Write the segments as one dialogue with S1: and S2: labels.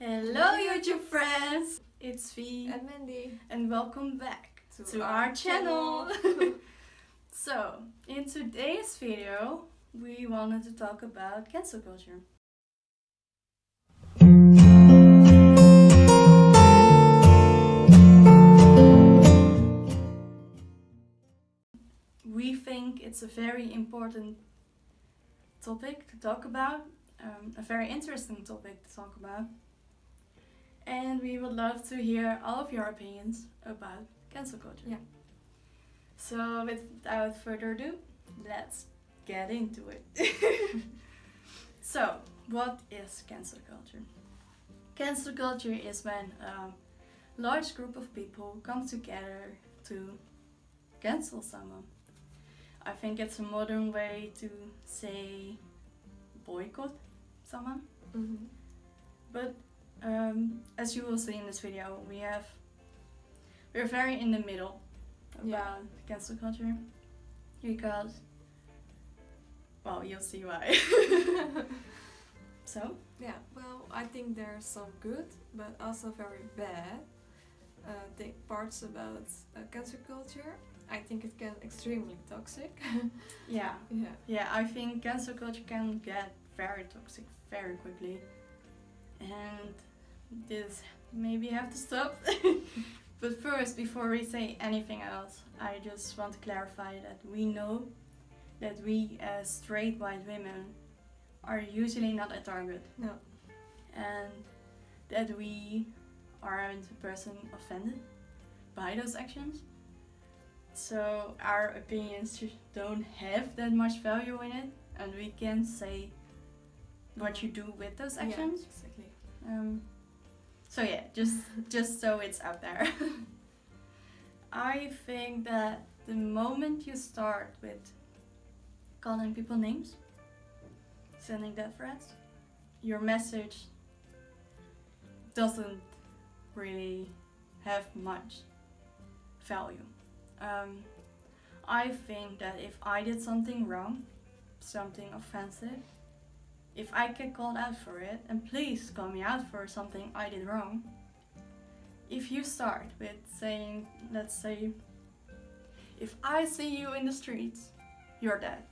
S1: Hello YouTube friends! It's V
S2: and Mandy,
S1: and welcome back to
S2: our
S1: our channel! So, in today's video we wanted to talk about cancel culture. We think it's a very important topic to talk about, a very interesting topic to talk about. And we would love to hear all of your opinions about cancel culture.
S2: Yeah.
S1: So without further ado, let's get into it. So, what is cancel culture? Cancel culture is when a large group of people come together to cancel someone. I think it's a modern way to say boycott someone.
S2: Mm-hmm.
S1: But as you will see in this video, we're very in the middle about cancel culture because, well, you'll see why. So?
S2: Yeah, well, I think there's some good, but also very bad parts about cancel culture. I think it can extremely toxic.
S1: Yeah.
S2: Yeah.
S1: Yeah, I think cancel culture can get very toxic very quickly. And this maybe have to stop. But first, before we say anything else, I just want to clarify that we know that we as straight white women are usually not a target.
S2: No.
S1: And that we aren't a person offended by those actions. So our opinions don't have that much value in it, and we can say what you do with those actions.
S2: Yeah, exactly.
S1: So yeah, just so it's out there. I think that the moment you start with calling people names, sending death threats, your message doesn't really have much value. I think that if I did something wrong, something offensive, if I get called out for it, and please call me out for something I did wrong. If you start with saying, let's say, if I see you in the streets, you're dead.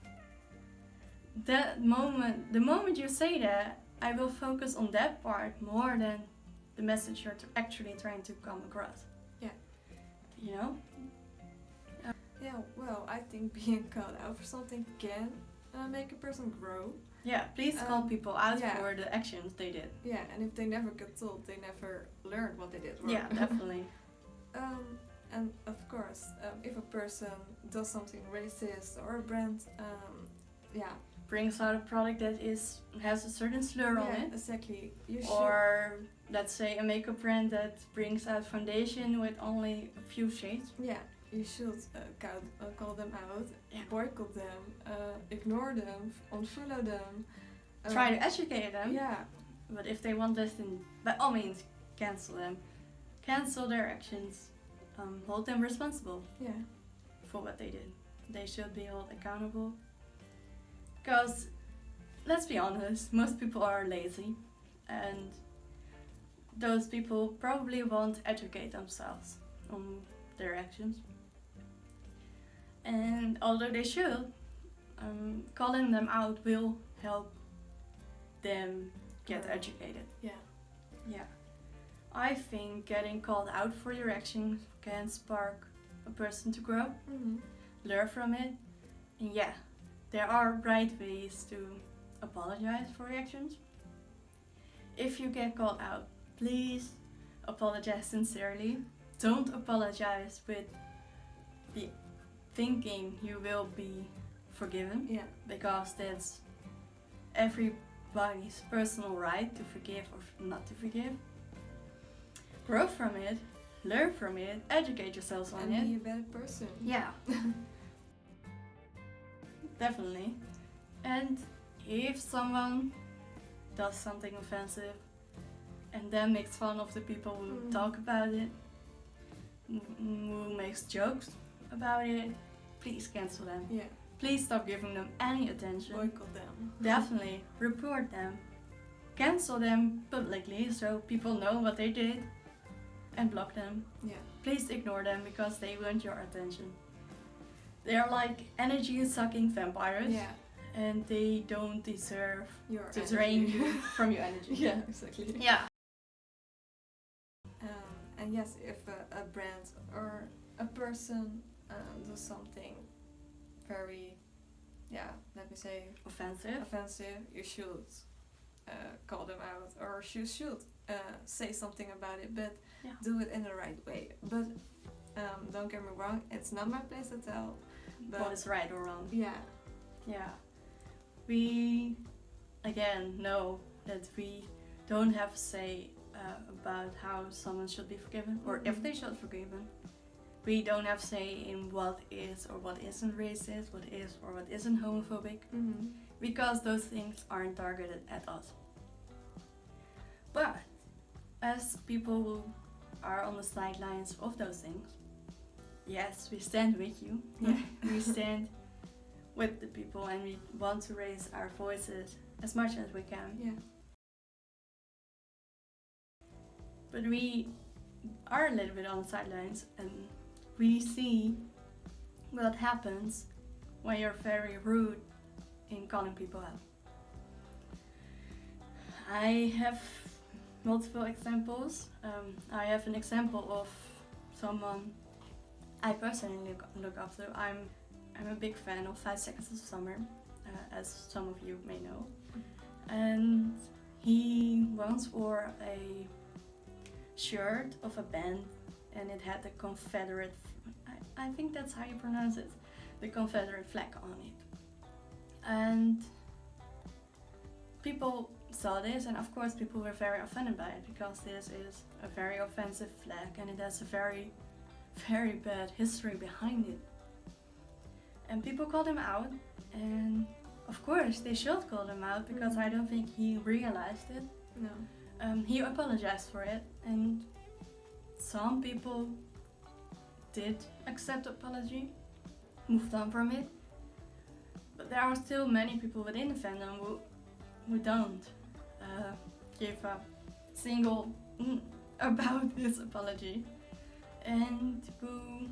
S1: The moment you say that, I will focus on that part more than the message you're actually trying to come across.
S2: Yeah.
S1: You know?
S2: Yeah, well, I think being called out for something can make a person grow.
S1: Yeah, please call people out
S2: yeah.
S1: for the actions they did.
S2: Yeah, and if they never get told, they never learned what they did wrong.
S1: Yeah, definitely.
S2: And of course, if a person does something racist or a brand,
S1: brings out a product that has a certain slur on it.
S2: Exactly.
S1: Or let's say a makeup brand that brings out foundation with only a few shades.
S2: Yeah, you should call them out, boycott them, ignore them, unfollow them.
S1: Try to educate them.
S2: Yeah.
S1: But if they want this, then by all means cancel them. Cancel their actions. Hold them responsible.
S2: Yeah.
S1: For what they did. They should be held accountable. Because, let's be honest, most people are lazy. And those people probably won't educate themselves on their actions. And although they should, calling them out will help them get educated.
S2: Yeah.
S1: Yeah. I think getting called out for your actions can spark a person to grow, learn from it, and yeah, there are right ways to apologize for your actions. If you get called out, please apologize sincerely. Don't apologize with the thinking you will be forgiven.
S2: Yeah.
S1: Because that's everybody's personal right to forgive or not to forgive. Grow from it, learn from it, educate yourselves on it.
S2: And be a better person.
S1: Yeah. Definitely. And if someone does something offensive and then makes fun of the people who talk about it, who makes jokes about it, please cancel them.
S2: Yeah.
S1: Please stop giving them any attention.
S2: Boycott them.
S1: Definitely. Report them. cancel them publicly so people know what they did and block them.
S2: Yeah.
S1: Please ignore them because they want your attention. They're like energy sucking vampires.
S2: Yeah.
S1: And they don't deserve
S2: Your
S1: to
S2: energy.
S1: drain you from your energy.
S2: Yeah, exactly.
S1: Yeah.
S2: And yes, if a brand or a person does something very, let me say, offensive, you should call them out, or you should say something about it, but do it in the right way. But don't get me wrong, it's not my place to tell
S1: what is right or wrong.
S2: Yeah.
S1: Yeah. We, again, know that we don't have a say about how someone should be forgiven, or if they should be forgiven. We don't have say in what is or what isn't racist, what is or what isn't homophobic, because those things aren't targeted at us. But as people who are on the sidelines of those things, yes, we stand with you.
S2: Yeah.
S1: We stand with the people, and we want to raise our voices as much as we can.
S2: Yeah.
S1: But we are a little bit on the sidelines, and we see what happens when you're very rude in calling people out. I have multiple examples. I have an example of someone I personally look up to. I'm a big fan of 5 Seconds of Summer, as some of you may know. And he once wore a shirt of a band, and it had the Confederate, I think that's how you pronounce it, the Confederate flag on it. And people saw this, and of course people were very offended by it, because this is a very offensive flag and it has a very, very bad history behind it. And people called him out, and of course they should call him out, because I don't think he realized it.
S2: No.
S1: He apologized for it, and some people did accept the apology, moved on from it. But there are still many people within the fandom who don't give a single about his apology, and who,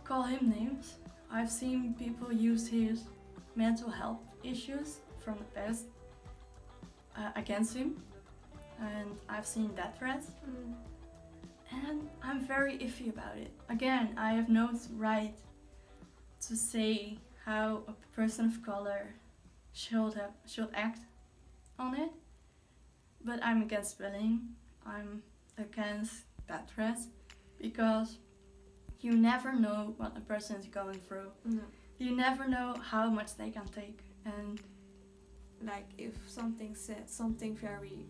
S1: call him names. I've seen people use his mental health issues from the past against him, and I've seen death threats, and I'm very iffy about it. Again, I have no right to say how a person of color should act on it, but I'm against bullying. I'm against death threats, because you never know what a person is going through.
S2: No.
S1: You never know how much they can take, and
S2: like if something said something very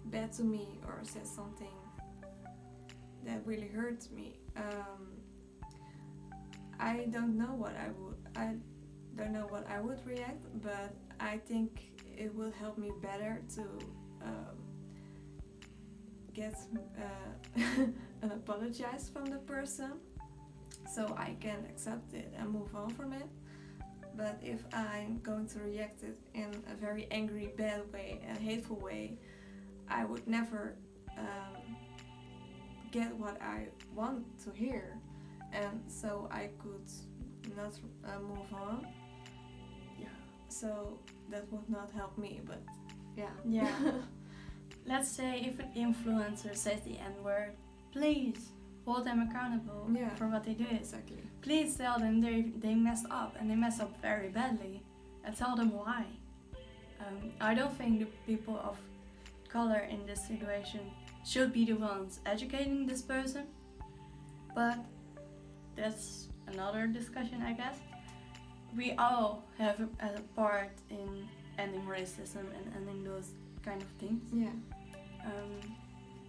S2: bad to me, or said something that really hurts me, I don't know what I would react, but I think it will help me better to get an apologize from the person, so I can accept it and move on from it. But if I'm going to react it in a very angry, bad way, a hateful way, I would never get what I want to hear, and so I could not move on.
S1: Yeah.
S2: So that would not help me, but yeah.
S1: Yeah. Let's say if an influencer says the N-word, please hold them accountable for what they did.
S2: Exactly.
S1: Please tell them they messed up, and they messed up very badly, and tell them why. I don't think the people of color in this situation should be the ones educating this person, but that's another discussion, I guess. We all have a part in ending racism and ending those kind of things.
S2: Yeah.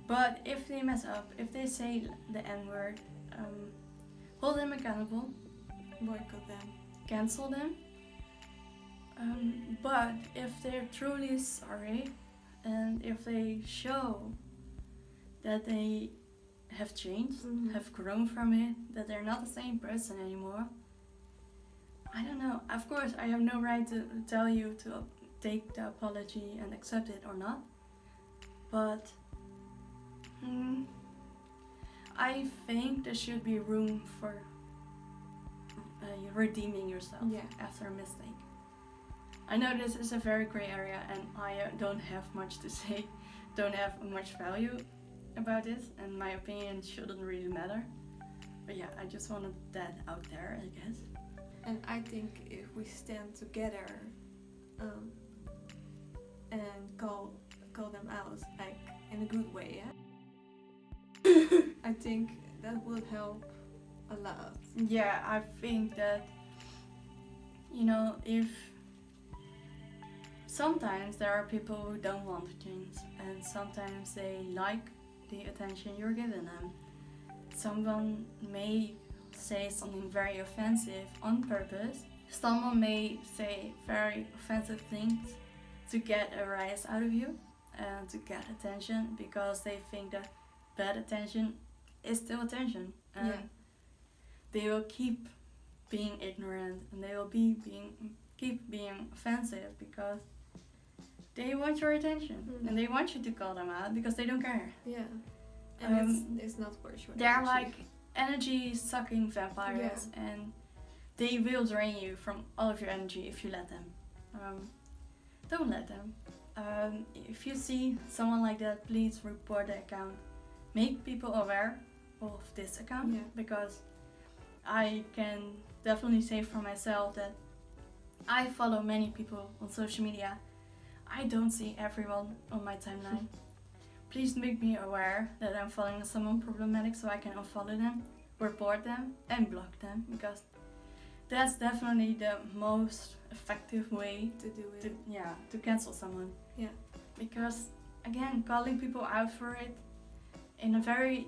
S1: But if they mess up, if they say the N-word, hold them accountable,
S2: Boycott them,
S1: cancel them. But if they're truly sorry, and if they show that they have changed, have grown from it, that they're not the same person anymore, I don't know. Of course, I have no right to tell you to take the apology and accept it or not. But I think there should be room for redeeming yourself after a mistake. I know this is a very gray area and I don't have much to say, don't have much value about this, and my opinion shouldn't really matter. But yeah, I just wanted that out there, I guess.
S2: And I think if we stand together and call them out, like in a good way, I think that would help a lot.
S1: Yeah, I think that, if sometimes there are people who don't want to change, and sometimes they like the attention you're giving them. Someone may say something very offensive on purpose. Someone may say very offensive things to get a rise out of you and to get attention, because they think that bad attention is still attention, and they will keep being ignorant, and they will keep being offensive because they want your attention and they want you to call them out because they don't care.
S2: Yeah, and it's not worth your
S1: they're
S2: energy.
S1: like energy sucking vampires, and they will drain you from all of your energy if you let them. Don't let them. If you see someone like that, please report the account. Make people aware of this account, because I can definitely say for myself that I follow many people on social media. I don't see everyone on my timeline. Please make me aware that I'm following someone problematic so I can unfollow them, report them, and block them, because that's definitely the most effective way
S2: to do it.
S1: To cancel someone.
S2: Yeah.
S1: Because again, calling people out for it in a very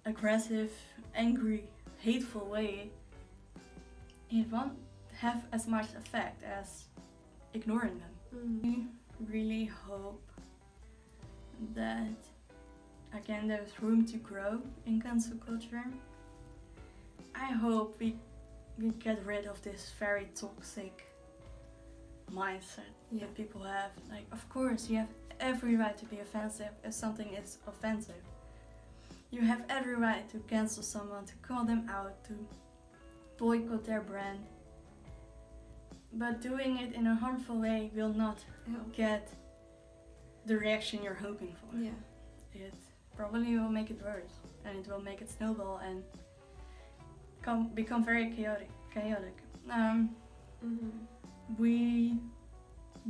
S1: aggressive, angry, hateful way, it won't have as much effect as ignoring them. I really hope that again there's room to grow in cancel culture. I hope we get rid of this very toxic mindset that people have. Like, of course you have every right to be offensive if something is offensive. You have every right to cancel someone, to call them out, to boycott their brand. But doing it in a harmful way will not get the reaction you're hoping for.
S2: Yeah.
S1: It probably will make it worse, and it will make it snowball and become very chaotic. We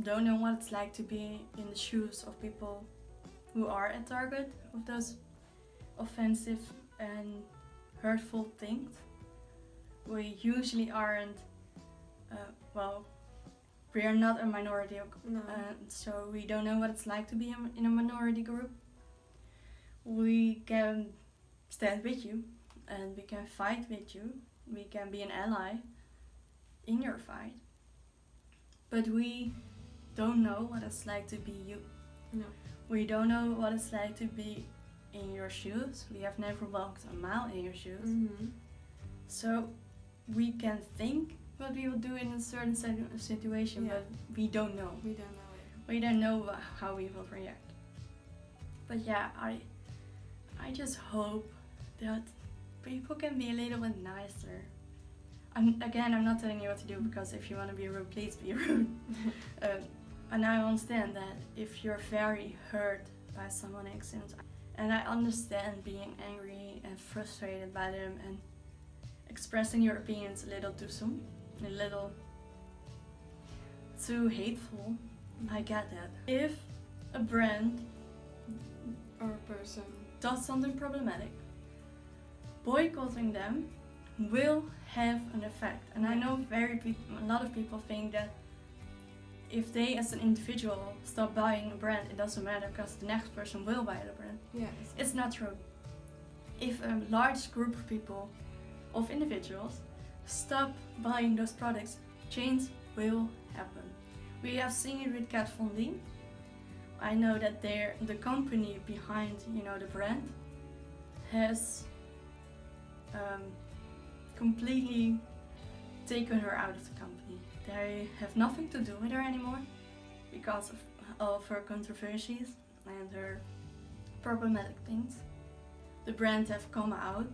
S1: don't know what it's like to be in the shoes of people who are a target of those offensive and hurtful things. We usually aren't, we are not a minority, so we don't know what it's like to be in a minority group. We can stand with you and we can fight with you. We can be an ally in your fight. But we don't know what it's like to be you.
S2: No.
S1: We don't know what it's like to be in your shoes. We have never walked a mile in your shoes. So we can think what we will do in a certain situation, but we don't know.
S2: We don't know it.
S1: We don't know how we will react. But yeah, I just hope that people can be a little bit nicer. I'm not telling you what to do, because if you want to be rude, please be rude. And I understand that if you're very hurt by someone's actions, and I understand being angry and frustrated by them and expressing your opinions a little too soon, a little too hateful. I get that. If a brand
S2: or a person
S1: does something problematic, boycotting them will have an effect. And I know a lot of people think that if they as an individual stop buying a brand, it doesn't matter because the next person will buy the brand.
S2: Yes.
S1: It's not true. If a large group of people, of individuals, stop buying those products, change will happen. We have seen it with Kat Von D. I know that the company behind the brand has completely taken her out of the company. They have nothing to do with her anymore. because of her controversies and her problematic things, the brand have come out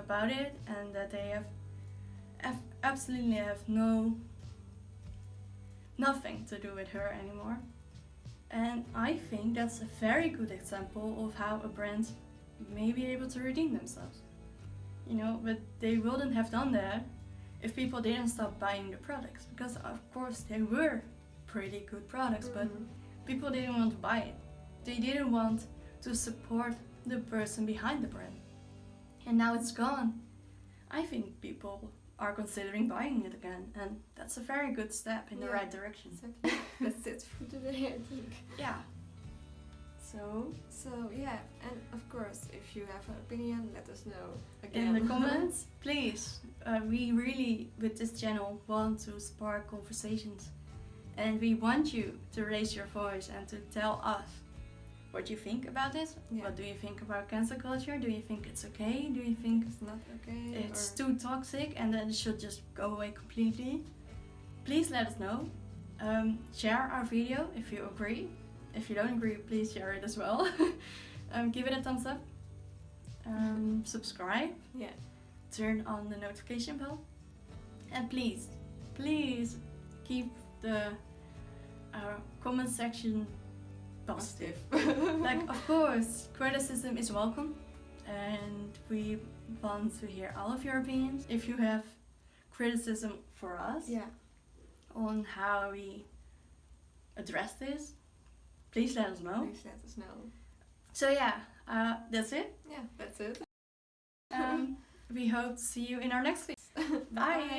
S1: about it, and that they have absolutely nothing to do with her anymore. And I think that's a very good example of how a brand may be able to redeem themselves. You know, but they wouldn't have done that if people didn't stop buying the products, because of course they were pretty good products, but people didn't want to buy it. They didn't want to support the person behind the brand. And now it's gone. I think people are considering buying it again, and that's a very good step in the right direction.
S2: Exactly. That's it for today, I think.
S1: Yeah.
S2: So yeah, and of course, if you have an opinion, let us know again.
S1: In the comments, please. We really, with this channel, want to spark conversations, and we want you to raise your voice and to tell us what you think about this.
S2: Yeah.
S1: What do you think about cancel culture? Do you think it's okay? Do you think
S2: It's not okay?
S1: it's too toxic and then it should just go away completely? Please let us know. Share our video if you agree. If you don't agree, please share it as well. Give it a thumbs up. Subscribe.
S2: Yeah.
S1: Turn on the notification bell. And please keep the comment section positive. Like, of course, criticism is welcome, and we want to hear all of your opinions. If you have criticism for us on how we address this, please let us know.
S2: Please let us know.
S1: So yeah, that's it.
S2: Yeah, that's it.
S1: We hope to see you in our next video. Bye.